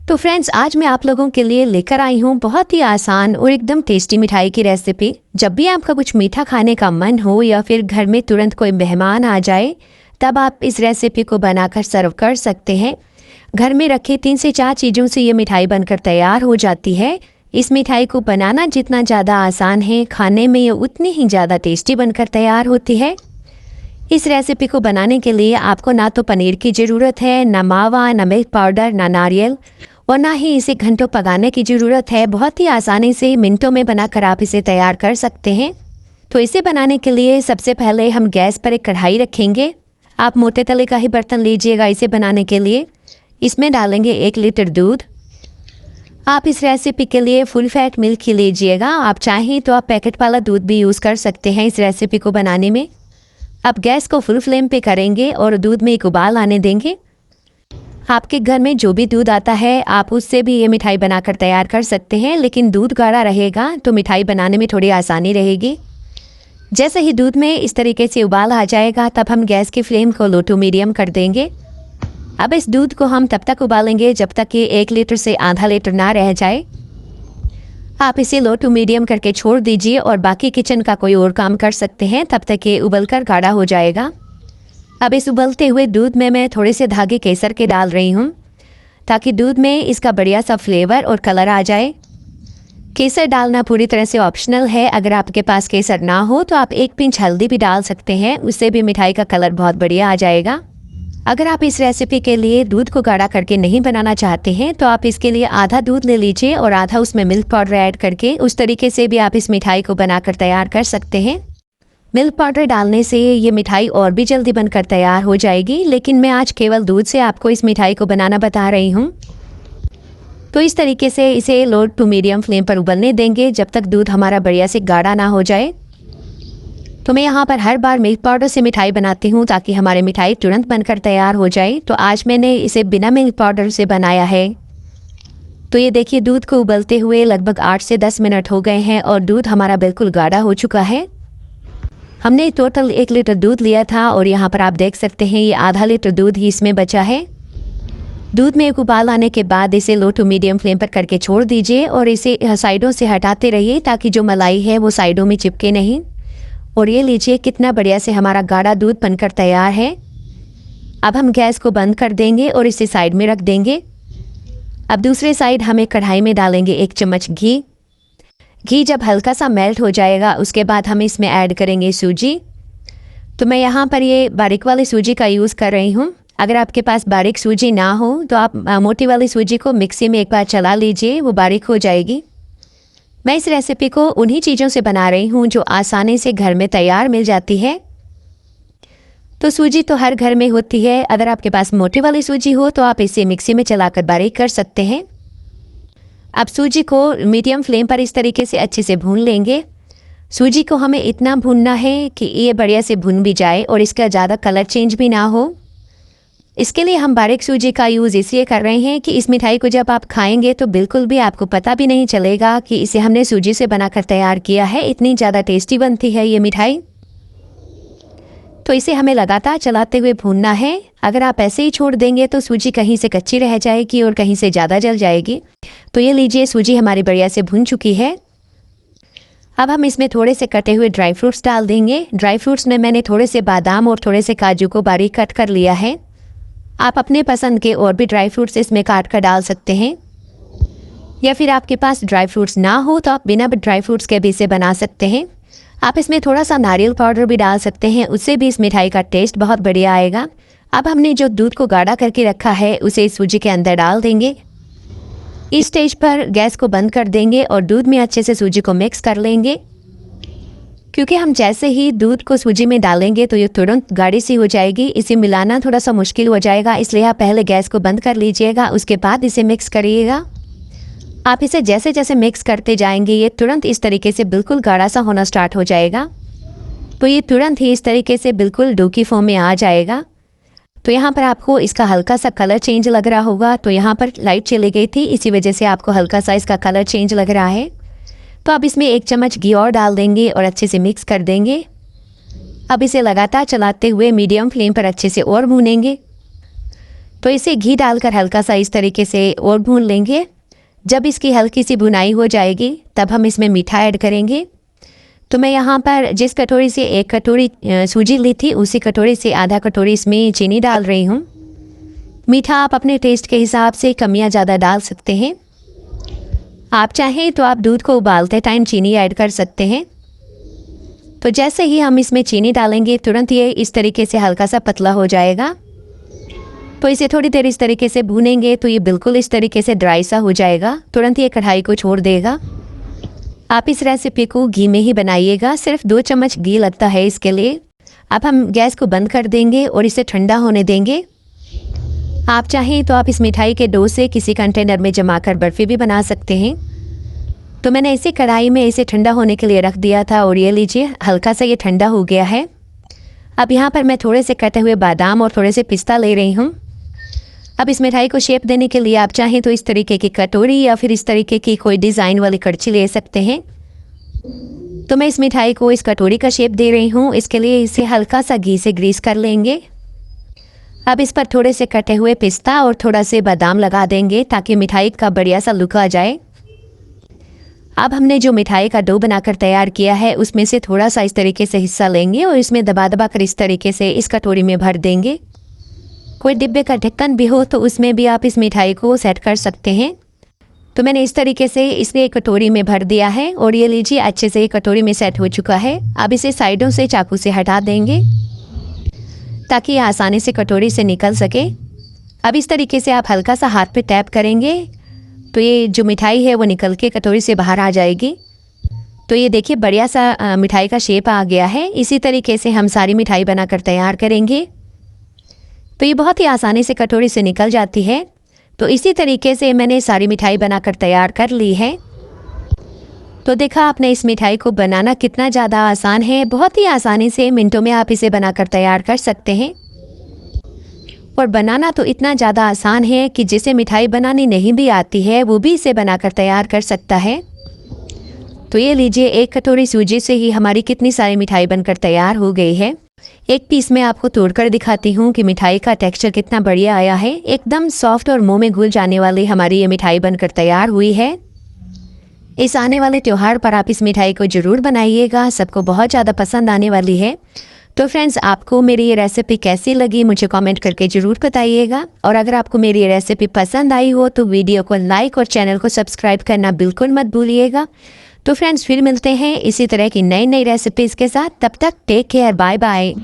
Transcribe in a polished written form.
तो फ्रेंड्स, आज मैं आप लोगों के लिए लेकर आई हूँ बहुत ही आसान और एकदम टेस्टी मिठाई की रेसिपी। जब भी आपका कुछ मीठा खाने का मन हो या फिर घर में तुरंत कोई मेहमान आ जाए, तब आप इस रेसिपी को बनाकर सर्व कर सकते हैं। घर में रखे 3 से 4 चीज़ों से ये मिठाई बनकर तैयार हो जाती है। इस मिठाई को बनाना जितना ज़्यादा आसान है, खाने में ये उतनी ही ज़्यादा टेस्टी बनकर तैयार होती है। इस रेसिपी को बनाने के लिए आपको ना तो पनीर की ज़रूरत है, ना मावा, ना मिल्क पाउडर, ना नारियल, और ना ही इसे घंटों पकाने की ज़रूरत है। बहुत ही आसानी से मिनटों में बनाकर आप इसे तैयार कर सकते हैं। तो इसे बनाने के लिए सबसे पहले हम गैस पर एक कढ़ाई रखेंगे। आप मोटे तले का ही बर्तन लीजिएगा इसे बनाने के लिए। इसमें डालेंगे 1 लीटर दूध। आप इस रेसिपी के लिए फुल फैट मिल्क ही लीजिएगा। आप चाहें तो आप पैकेट वाला दूध भी यूज़ कर सकते हैं इस रेसिपी को बनाने में। अब गैस को फुल फ्लेम पे करेंगे और दूध में एक उबाल आने देंगे। आपके घर में जो भी दूध आता है आप उससे भी ये मिठाई बनाकर तैयार कर सकते हैं, लेकिन दूध गाढ़ा रहेगा तो मिठाई बनाने में थोड़ी आसानी रहेगी। जैसे ही दूध में इस तरीके से उबाल आ जाएगा, तब हम गैस की फ्लेम को लो टू मीडियम कर देंगे। अब इस दूध को हम तब तक उबालेंगे जब तक कि 1 लीटर से आधा लीटर ना रह जाए। आप इसे लो टू मीडियम करके छोड़ दीजिए और बाकी किचन का कोई और काम कर सकते हैं, तब तक ये उबलकर गाढ़ा हो जाएगा। अब इस उबलते हुए दूध में मैं थोड़े से धागे केसर के डाल रही हूँ, ताकि दूध में इसका बढ़िया सा फ्लेवर और कलर आ जाए। केसर डालना पूरी तरह से ऑप्शनल है। अगर आपके पास केसर ना हो तो आप 1 पिंच हल्दी भी डाल सकते हैं, उससे भी मिठाई का कलर बहुत बढ़िया आ जाएगा। अगर आप इस रेसिपी के लिए दूध को गाढ़ा करके नहीं बनाना चाहते हैं तो आप इसके लिए आधा दूध ले लीजिए और आधा उसमें मिल्क पाउडर ऐड करके उस तरीके से भी आप इस मिठाई को बनाकर तैयार कर सकते हैं। मिल्क पाउडर डालने से ये मिठाई और भी जल्दी बनकर तैयार हो जाएगी, लेकिन मैं आज केवल दूध से आपको इस मिठाई को बनाना बता रही हूँ। तो इस तरीके से इसे लो टू मीडियम फ्लेम पर उबलने देंगे जब तक दूध हमारा बढ़िया से गाढ़ा ना हो जाए। तो मैं यहाँ पर हर बार मिल्क पाउडर से मिठाई बनाती हूँ ताकि हमारी मिठाई तुरंत बनकर तैयार हो जाए। तो आज मैंने इसे बिना मिल्क पाउडर से बनाया है। तो ये देखिए, दूध को उबलते हुए लगभग 8 से 10 मिनट हो गए हैं और दूध हमारा बिल्कुल गाढ़ा हो चुका है। हमने टोटल 1 लीटर दूध लिया था और यहाँ पर आप देख सकते हैं ये आधा लीटर दूध ही इसमें बचा है। दूध में एक उबाल आने के बाद इसे लो टू मीडियम फ्लेम पर करके छोड़ दीजिए और इसे साइडों से हटाते रहिए ताकि जो मलाई है वो साइडों में चिपके नहीं। और ये लीजिए कितना बढ़िया से हमारा गाढ़ा दूध बनकर तैयार है। अब हम गैस को बंद कर देंगे और इसे साइड में रख देंगे। अब दूसरे साइड हम एक कढ़ाई में डालेंगे 1 चम्मच घी। घी जब हल्का सा मेल्ट हो जाएगा उसके बाद हम इसमें ऐड करेंगे सूजी। तो मैं यहाँ पर ये बारीक वाली सूजी का यूज़ कर रही हूँ। अगर आपके पास बारीक सूजी ना हो तो आप मोटी वाली सूजी को मिक्सी में एक बार चला लीजिए, वो बारीक हो जाएगी। मैं इस रेसिपी को उन्हीं चीज़ों से बना रही हूँ जो आसानी से घर में तैयार मिल जाती है। तो सूजी तो हर घर में होती है। अगर आपके पास मोटी वाली सूजी हो तो आप इसे मिक्सी में चलाकर बारीक कर सकते हैं। अब सूजी को मीडियम फ्लेम पर इस तरीके से अच्छे से भून लेंगे। सूजी को हमें इतना भूनना है कि ये बढ़िया से भुन भी जाए और इसका ज़्यादा कलर चेंज भी ना हो। इसके लिए हम बारीक सूजी का यूज़ इसलिए कर रहे हैं कि इस मिठाई को जब आप खाएंगे तो बिल्कुल भी आपको पता भी नहीं चलेगा कि इसे हमने सूजी से बनाकर तैयार किया है। इतनी ज़्यादा टेस्टी बनती है ये मिठाई। तो इसे हमें लगातार चलाते हुए भूनना है। अगर आप ऐसे ही छोड़ देंगे तो सूजी कहीं से कच्ची रह जाएगी और कहीं से ज़्यादा जल जाएगी। तो ये लीजिए, सूजी हमारी बढ़िया से भून चुकी है। अब हम इसमें थोड़े से कटे हुए ड्राई फ्रूट्स डाल देंगे। ड्राई फ्रूट्स में मैंने थोड़े से बादाम और थोड़े से काजू को बारीक कट कर लिया है। आप अपने पसंद के और भी ड्राई फ्रूट्स इसमें काट कर डाल सकते हैं, या फिर आपके पास ड्राई फ्रूट्स ना हो तो आप बिना ड्राई फ्रूट्स के भी इसे बना सकते हैं। आप इसमें थोड़ा सा नारियल पाउडर भी डाल सकते हैं, उससे भी इस मिठाई का टेस्ट बहुत बढ़िया आएगा। अब हमने जो दूध को गाढ़ा करके रखा है उसे इस सूजी के अंदर डाल देंगे। इस स्टेज पर गैस को बंद कर देंगे और दूध में अच्छे से सूजी को मिक्स कर लेंगे, क्योंकि हम जैसे ही दूध को सूजी में डालेंगे तो ये तुरंत गाढ़ी सी हो जाएगी। इसे मिलाना थोड़ा सा मुश्किल हो जाएगा, इसलिए आप पहले गैस को बंद कर लीजिएगा, उसके बाद इसे मिक्स करिएगा। आप इसे जैसे जैसे मिक्स करते जाएंगे ये तुरंत इस तरीके से बिल्कुल गाढ़ा सा होना स्टार्ट हो जाएगा। तो ये तुरंत ही इस तरीके से बिल्कुल डो की फॉर्म में आ जाएगा। तो यहाँ पर आपको इसका हल्का सा कलर चेंज लग रहा होगा। तो यहाँ पर लाइट चली गई थी, इसी वजह से आपको हल्का सा इसका कलर चेंज लग रहा है। तो अब इसमें 1 चम्मच घी और डाल देंगे और अच्छे से मिक्स कर देंगे। अब इसे लगातार चलाते हुए मीडियम फ्लेम पर अच्छे से और भूनेंगे। तो इसे घी डालकर हल्का सा इस तरीके से और भून लेंगे। जब इसकी हल्की सी भुनाई हो जाएगी तब हम इसमें मीठा ऐड करेंगे। तो मैं यहाँ पर जिस कटोरी से 1 कटोरी सूजी ली थी उसी कटोरी से आधा कटोरी इसमें चीनी डाल रही हूँ। मीठा आप अपने टेस्ट के हिसाब से कम या ज़्यादा डाल सकते हैं। आप चाहें तो आप दूध को उबालते टाइम चीनी ऐड कर सकते हैं। तो जैसे ही हम इसमें चीनी डालेंगे तुरंत ये इस तरीके से हल्का सा पतला हो जाएगा। तो इसे थोड़ी देर इस तरीके से भूनेंगे तो ये बिल्कुल इस तरीके से ड्राई सा हो जाएगा। तुरंत ये कढ़ाई को छोड़ देगा। आप इस रेसिपी को घी में ही बनाइएगा, सिर्फ 2 चम्मच घी लगता है इसके लिए। अब हम गैस को बंद कर देंगे और इसे ठंडा होने देंगे। आप चाहें तो आप इस मिठाई के डो से किसी कंटेनर में जमा कर बर्फ़ी भी बना सकते हैं। तो मैंने इसे कढ़ाई में इसे ठंडा होने के लिए रख दिया था और ये लीजिए हल्का सा ये ठंडा हो गया है। अब यहाँ पर मैं थोड़े से कटे हुए बादाम और थोड़े से पिस्ता ले रही हूँ। अब इस मिठाई को शेप देने के लिए आप चाहें तो इस तरीके की कटोरी या फिर इस तरीके की कोई डिज़ाइन वाली कड़छी ले सकते हैं। तो मैं इस मिठाई को इस कटोरी का शेप दे रही हूँ। इसके लिए इसे हल्का सा घी से ग्रीस कर लेंगे। अब इस पर थोड़े से कटे हुए पिस्ता और थोड़ा से बादाम लगा देंगे ताकि मिठाई का बढ़िया सा लुक आ जाए। अब हमने जो मिठाई का डो बनाकर तैयार किया है उसमें से थोड़ा सा इस तरीके से हिस्सा लेंगे और इसमें दबा दबा कर इस तरीके से इस कटोरी में भर देंगे। कोई डिब्बे का ढक्कन भी हो तो उसमें भी आप इस मिठाई को सेट कर सकते हैं। तो मैंने इस तरीके से इसे एक कटोरी में भर दिया है और ये लीजिए अच्छे से एक कटोरी में सेट हो चुका है। अब इसे साइडों से चाकू से हटा देंगे ताकि ये आसानी से कटोरी से निकल सके। अब इस तरीके से आप हल्का सा हाथ पे टैप करेंगे तो ये जो मिठाई है वो निकल के कटोरी से बाहर आ जाएगी। तो ये देखिए बढ़िया सा मिठाई का शेप आ गया है। इसी तरीके से हम सारी मिठाई बनाकर तैयार करेंगे। तो ये बहुत ही आसानी से कटोरी से निकल जाती है। तो इसी तरीके से मैंने सारी मिठाई बनाकर तैयार कर ली है। तो देखा आपने इस मिठाई को बनाना कितना ज़्यादा आसान है। बहुत ही आसानी से मिनटों में आप इसे बनाकर तैयार कर सकते हैं। और बनाना तो इतना ज़्यादा आसान है कि जिसे मिठाई बनानी नहीं भी आती है वो भी इसे बनाकर तैयार कर सकता है। तो ये लीजिए 1 कटोरी सूजी से ही हमारी कितनी सारी मिठाई बनकर तैयार हो गई है। एक पीस में आपको तोड़कर दिखाती हूँ कि मिठाई का टेक्सचर कितना बढ़िया आया है। एकदम सॉफ्ट और मुंह में घुल जाने वाली हमारी ये मिठाई बनकर तैयार हुई है। इस आने वाले त्यौहार पर आप इस मिठाई को ज़रूर बनाइएगा, सबको बहुत ज़्यादा पसंद आने वाली है। तो फ्रेंड्स, आपको मेरी ये रेसिपी कैसी लगी मुझे कमेंट करके ज़रूर बताइएगा। और अगर आपको मेरी ये रेसिपी पसंद आई हो तो वीडियो को लाइक और चैनल को सब्सक्राइब करना बिल्कुल मत भूलिएगा। तो फ्रेंड्स, फिर मिलते हैं इसी तरह की नई नई रेसिपीज़ के साथ। तब तक टेक केयर, बाय बाय।